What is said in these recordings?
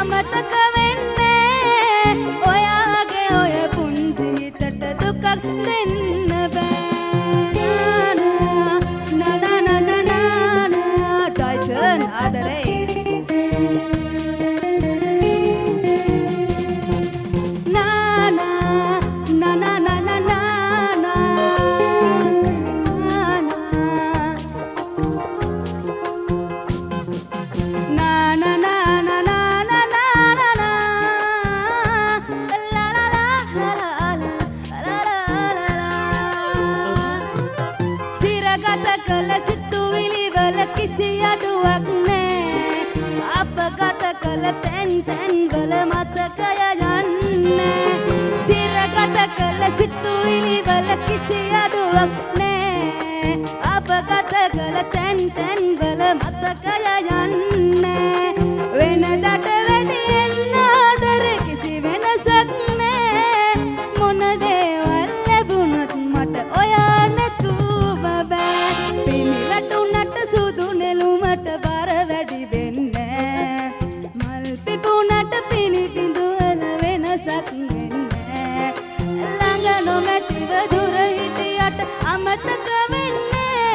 අමතක වෙන්නේ ඔයාගේ ඔය පුංචි හිතට දුකක් දෙන්න බෑ නා නා නා නා නා නා ටයිටන් ආදරේ කිසි අඩුවක් නෑ අපගත කළ තැන් තැන්වල මතකය යන්නේ සිරගත කළ සිතුවිලි වල කිසි අඩුවක් නෑ අපගත කළ තැන් තැන්වල මතකය යන්නේ වෙනදට වැඩියෙන් ආදර කිසි වෙනසක් නෑ මොන දේවල් ලැබුණත් මට ඔයා නැතුව බෑ පිළිවැටුණට සුදු නෙළුමට බර වැඩි වෙන්නේ මල් පිපුණට පිණිපිඳු වල වෙනසක් වෙන්නේ ළඟ නොමැතිව දුර හිටියට අමතක වෙන්නේ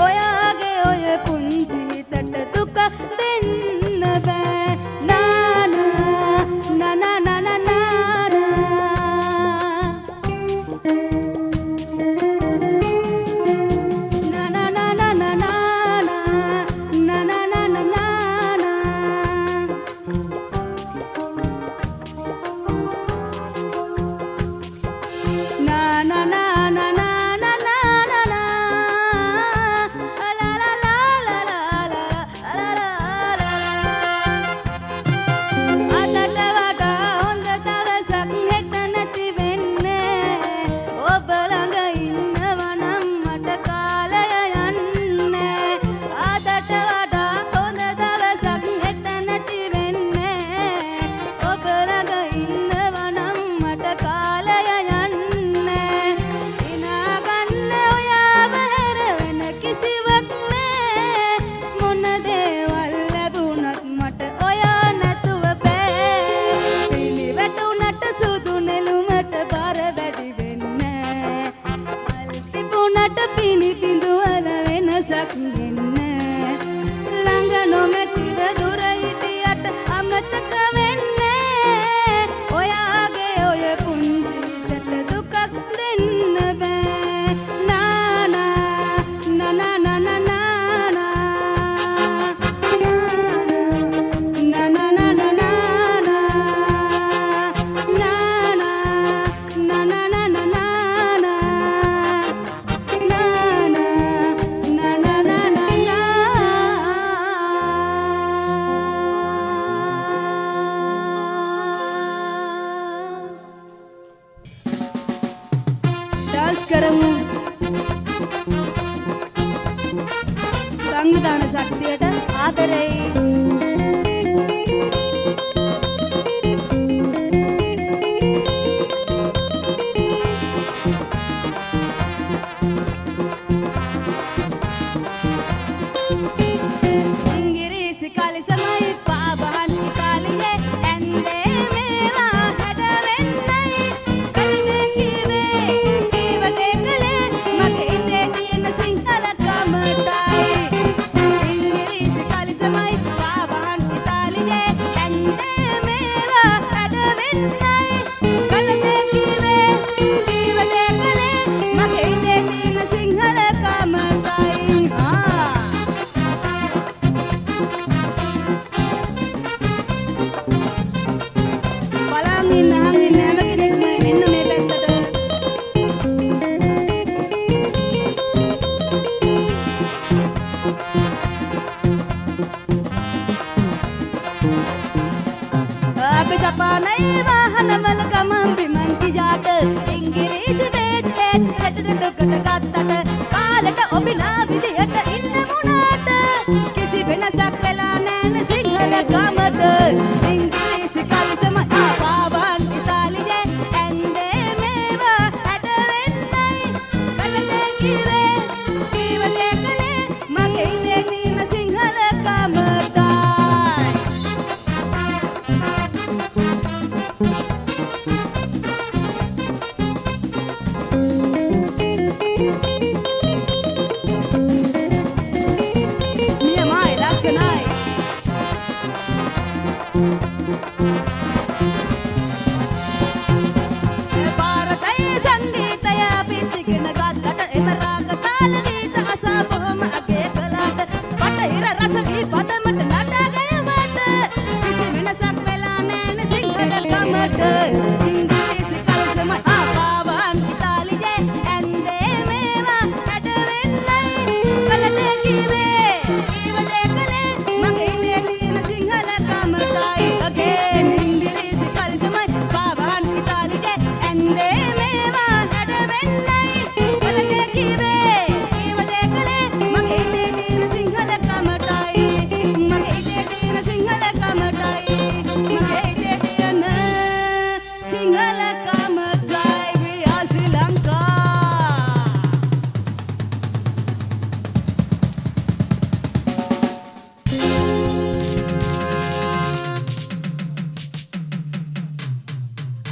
ඔයාගේ ඔය පුංචි හිතට දුක දෙන්න බෑ නා නා නා නා නා නා නා සංවිධාන ශක්තියට ආදරේ ඉංග්‍රීසි කලිසමයි පාබහන් ඉතාලියේ ඇන්දේ මේවා හැඩ වෙන්නයි කලිනේ කිවේ කීවදේ කලේ මගේ හිතේ තියෙන සිංහල කමටයි ඉංග්‍රීසි කලිසමයි පාබහන් ඉතාලියේ ඇන්දේ මේවා හැඩ වෙන්නයි කලිනේ කිවේ කීවදේ කලේ මගේ හිතේ තියෙන Sinhala කමටයි Japanai wahanawala gaman biman giyata Ingirisi veette hetata gattata kaalata obina vidiyata inna munata kisi venasak vela nane sinhala gamata Ingirisi kalisama aawan italiye ende mewa hada vennai kalate kiwe kiwate kale mage ide nina sinhala gamata ಭಾರತೀಯ ಸಂಗೀತಯ ಪಿಚ್ಚಿಗಿನ ಗಾತ್ಲಟ ಎಮರಾಗ ತಾಳ ಗೀತ ಅಸಾಬೋಮ ಅಗೆ ಕಲಾಟ ಪಟಹಿರ ರಸಗಿ ಪದಮಟ ನಟಗಯ ಮಟ ಕಿಸಿ ಮಿನಸಕ್ ವೆಲಾ ನೇನ ಸಿಂಹದ ಕಮಟ English ಕಲ್ಸಮ ಆಪಾವನ್ ಇತಾಲಿಜೆ ಎಂದೇ ಮೇವ ನಟವೆನ್ನೈ ಕಲತೆ ಕಿವೆ ಇವದೆ ಕಲೆ ಮಗೆ ಮೇಲಿನ ಸಿಂಹದ ಕಮಟೈ again English ಕಲ್ಸಮ ಪಾವನ್ ಇತಾಲಿಜೆ ಎಂದೇ ಮೇವ ನಟವೆನ್ನೈ ಕಲತೆ ಕಿವೆ ಇವದೆ ಕಲೆ ಮಗೆ ಮೇಲಿನ ಸಿಂಹದ ಕಮಟೈ ಮಗೆ ಮೇಲಿನ ಸಿಂಹದ ಕಮಟೈ ಮಗೆ ಮೇಲಿನ ಸಿಂಹದ ಕಮಟೈ ವಿ ಆರ್ ಶ್ರೀಲಂಕಾ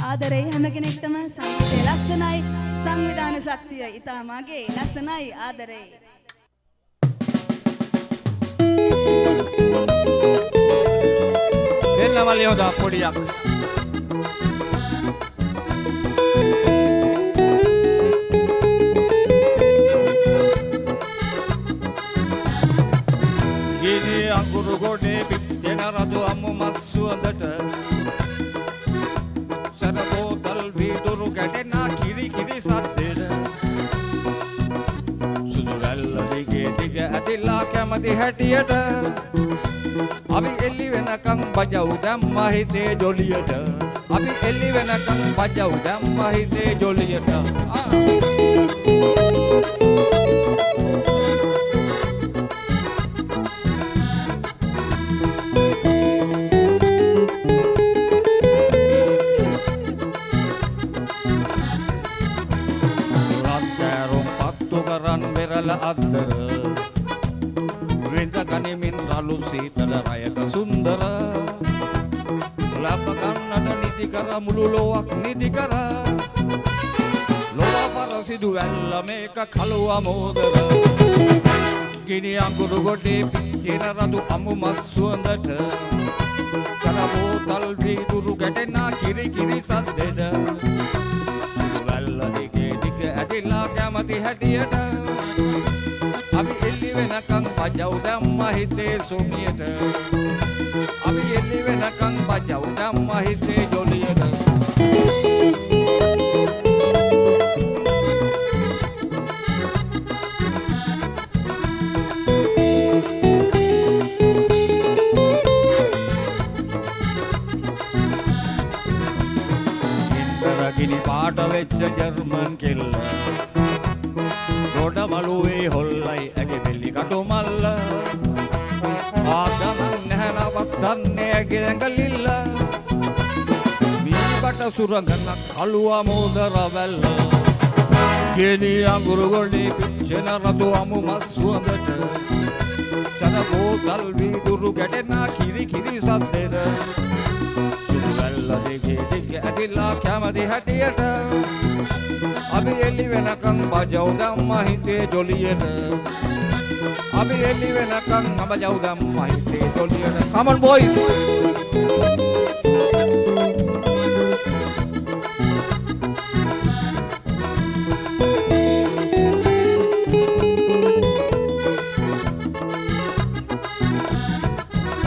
ಆದರೆ හැමගෙන එක්කම සංගීතයේ ලස්සනයි සංවිධාන ශක්තිය ඉතාමගේ ලස්සනයි ಆದರೆ දෙන්න මල්ලි හොඳ පොඩියක්. ගිනි අඟුරු ගොඩේ පිච්චෙන රතු අමු මස් සුවඳට සරබෝතල් වීදුරු ගැටෙන කිරි කිරි සද්දෙට සුදු වැල්ල දිගේ දිග ඇතිලා කැමති හැටියට අපි එල්ලි වෙනකම් බජව් දැම්මා හිතේ ජොලියට අපි එල්ලි වෙනකම් බජව් දැම්මා හිතේ ජොලියට රත්කෑරුම් පත්තු කරන් වෙරළ අද්දර විඳ ගනිමින් රළු සීතල රයක සුන්දර ලබ ගන්නට නිදි කර මුළු ලොවක් නිදි කර ලොව පරසිදු වැල්ල මේක කළුව මෝදර ගිනි අඟුරු ගොඩේ පිච්චෙන රතු අමු මස් සුවඳට කරබෝතල් වීදුරු ගැටෙන කිරි කිරි සද්දෙට වැල්ල දිගේ දිග ඇතිලා කැමති හැටියට අපි එල්ලි වෙනකන් බජව් දැම්මා හිතේ සුමියට අපි එල්ලි වෙනකන් බජව් දැම්මා හිතේ ජොලියට ගිනි පාට වෙච්ච ජර්මන් කෙල්ල රොඩ මළුවේ හොල්ලයි ඇගේ බෙල්ලි කටු මල්ල ආගමන් නැහනවත් දන්නේ ඇගේ ඇඟලිල්ල මීබට සුරංගන කළුව මෝදර වැල්ල ගිනි අඟුරු ගොඩේ පිච්චෙන රතු අමු මස් සුවඳට සරබෝතල් වීදුරු ගැටෙන කිරි කිරි සද්දෙට සුදු වැල්ල දිගේ දිග ඇතිලා කැමති හැටියට අපි එල්ලි වෙනකන් බජව් දැම්මා හිතේ ජොලියට අපි එල්ලි වෙනකන් බජව් දැම්මා හිතේ ජොලියට come on boys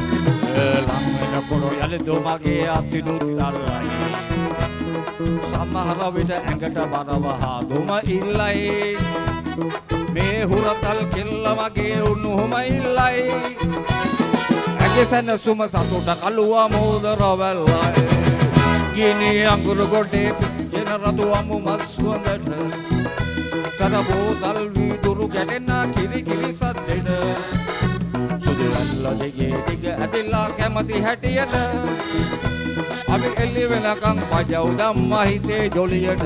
ලං වෙනකොට යලදෝ මගේ අතිනුත් අල්ලයි සමහර විට ඇඟට බරව හාදුම ඉල්ලයි මේ හුරතල් කෙල්ල මගේ උණුහුම ඉල්ලයි ඇගේ සැනසුම සතුට කළුව මෝදර වැල්ලයි ගිනි අඟුරු ගොඩේ පිච්චෙන රතු අමු මස් සුවඳට කරබෝතල් වීදුරු ගැටෙන කිරි කිරි සද්දෙට සුදු වැල්ල දිගේ දිග ඇතිලා කැමති හැටියට අපි එල්ලි වෙනකන් බජව් දැම්මා හිතේ ජොලියට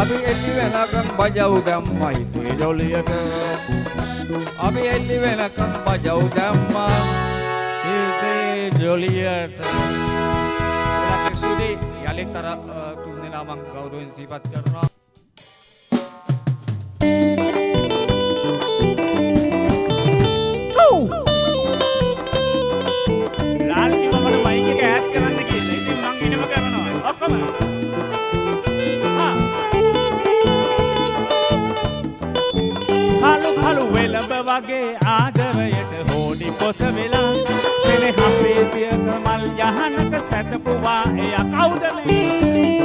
අපි එල්ලි වෙනකන් බජව් දැම්මා හිතේ ජොලියට අපි එල්ලි වෙනකන් බජව් දැම්මා හිතේ ජොලියට අපි සුදි යලිත් අර තුන් දෙනා මම ගෞරවයෙන් සිහිපත් කරනවා लाल जी मम्मा माइक වගේ ආදරයට හෝඩි පොත වෙලා සෙනෙහසේ සියත මල් යහනක සැතපුවා එය කවුදනේ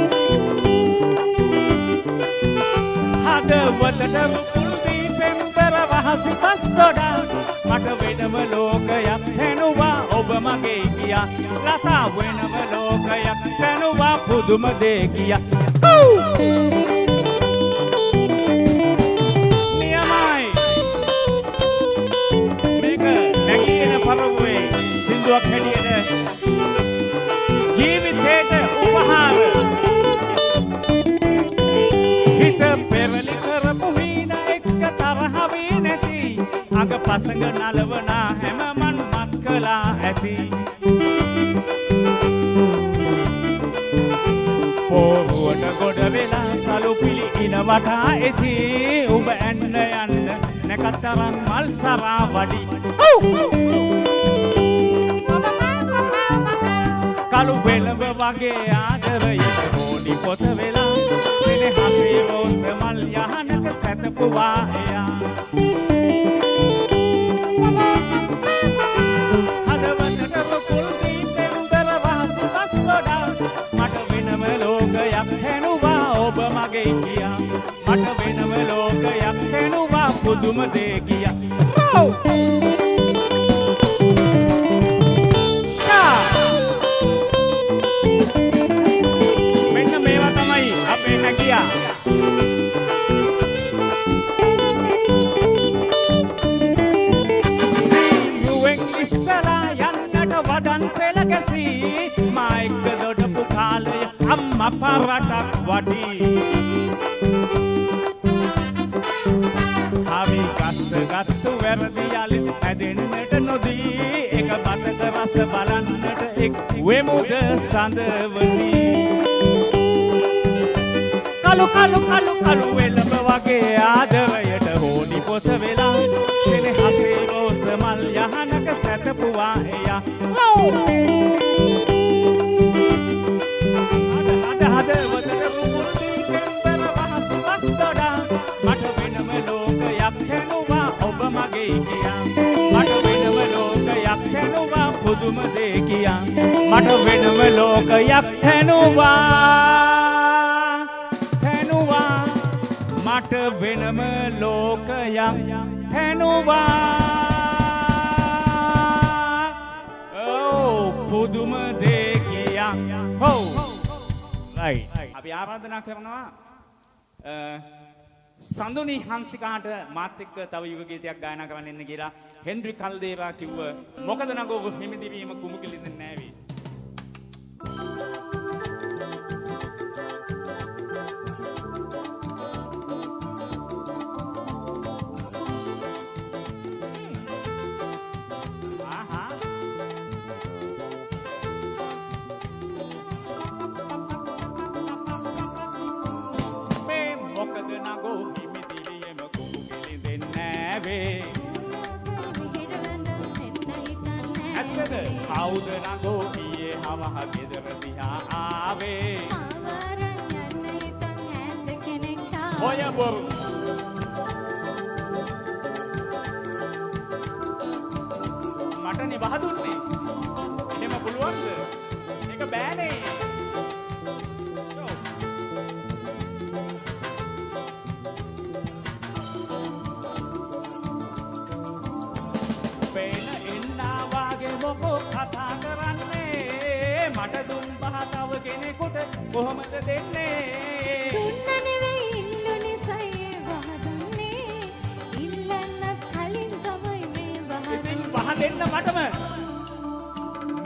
හදවතට රුකුල් දී පෙම්බර වහසි පස් දොඩා මට වෙනම ලෝකයක් සැනුවා ඔබ මගේ කියා ලතා වෙනම ලෝකයක් සැනුවා පුදුම දේ කියා නියමයි මේක නැගීන පරවුවේ සින්දුවක් හැටියට ජීවිතේට උපහාර හිත පෙරලි කරපු හීන එක්ක තරහ වී නැති අඟ පසඟ නලවනා හැම මන් මත් කළා ඇති පොරුවට ගොඩ වෙලා සලු පිළි ඉන වටා ඇති උඹ ඇන්න යන්න නැකතරන් මල් සරා වඩි කළු වෙලඹ වගේ ආදරයට හෝඩි පොත වෙලා සෙනෙහසේ රෝස මල් යහනක සැතපුවා එයා හදවතට රුකුල් දී පෙම්බර වහසි පස් ගොඩා මට වෙනම ලෝකයක් හැනුවා ඔබ මගේ කියා මට වෙනම ලෝකයක් හැනුවා පුදුම දේ කියා මෙන්න මේවා තමයි අපේ හැකියා යුවෙන් ඉස්සලා යන්නට වදන් පෙළ ගැසී මා එක්ක දොඩපු කාලය අම්මා පරටක් වඩී හවි ගත්තු වැරදි යලිත් හැදෙන්නට නොදී එක බතක රස බලන්නට එක් වෙමුද සඳවදී කළු වෙලඹ වගේ ආදරයට හෝඩි පොත වෙලා සෙනෙහසේ රෝස මල් යහනක සැතපුවා එයා හදවතට රුකුල් දී පෙම්බර වහසි පස් දොඩා මට වෙනම ලෝකයක් හැනුවා ඔබ මගේ කියා මට වෙනම ලෝකයක් හැනුවා පුදුම දේ කියා මට වෙනම ලෝකයක් හැනුවා මට වෙනම ලෝකයක් හැනුවා පුදුම දේ කියා හෝ රයිට් අපි ආරාධනා කරනවා සඳුනි හංසිකාට මාත් එක්ක තව යුග ගීතයක් ගායනා කරන්න එන්න කියලා හෙන්රි කල්දේරා කිව්ව මොකද නගෝ හිමිදිවීම කුමුකිලින්ද නෑවි කවුද නගෝ ඊයේ හවහ ගෙදර දිහා ආවේ ඔය බොරු මටනේ වහදුන්නේ එහෙම පුළුවන්ද ඒක බෑනේ කතා කරන්නේ මට දුම් බහතව කෙනෙකුට කොහොමද දෙන්නේ දුන්න නෙවෙයි ඉන්දුනිසයි වහදුන්නේ ඉල්ලන්නත් කලින් තමයි මේ ඉතින් වහ දෙන්න මටම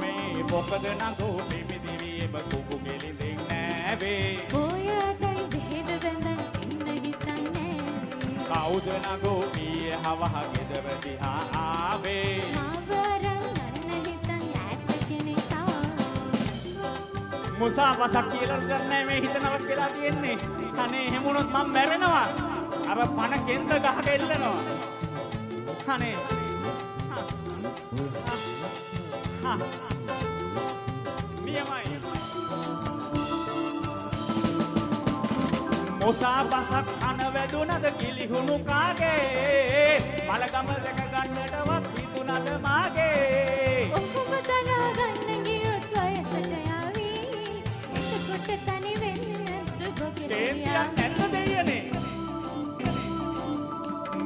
මේ මොකද නගෝ පිමිදිරියම කුඹු ගෙලින්දින් නෑවේ ඔය දැන් දෙහෙඩ බඳන් ඉන්න හිතන්නේ කවුද නගෝ ඊයේ හවහ ගෙදර දිහා ආවේ මුසාවසක් කියලා කරන්නේ මේ හිතනවත් වෙලා තියෙන්නේ. අනේ එහෙම වුණොත් මම මැරෙනවා. අර පණ කෙන්ද ගහක එල්ලනවා. අනේ. නියමයි. මුසාවසක් කන වැඩ හැදුනද කිලිහුණු කාගේ මලගම දැක ගන්නටවත් හිතුනද මාගේ ඔහොම තනා ගන්න ගියොත් වයසට යාවී එතකොට තනි වෙන්නේ නැද්ද ඔබගේ කේන්තියක් සියා නැද්ද දෙයනේ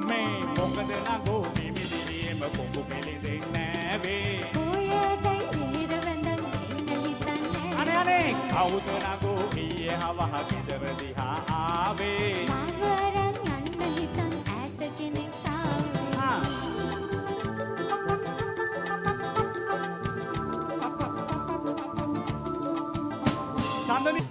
මේ මොකද නගෝ නිමිදිරියම කොඹු පිළිදෙන්නේ නැවේ ඔයදයි හිර වැඳන් ඉන්න හිතන්නේ අනේ අනේ කවුද නගෝ ඊයේ හවහ ගෙදර දිහා ආවේ මාවරන් යන්න හිතන් ඈත කෙනෙක් ආවේ චන්දනි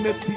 නැති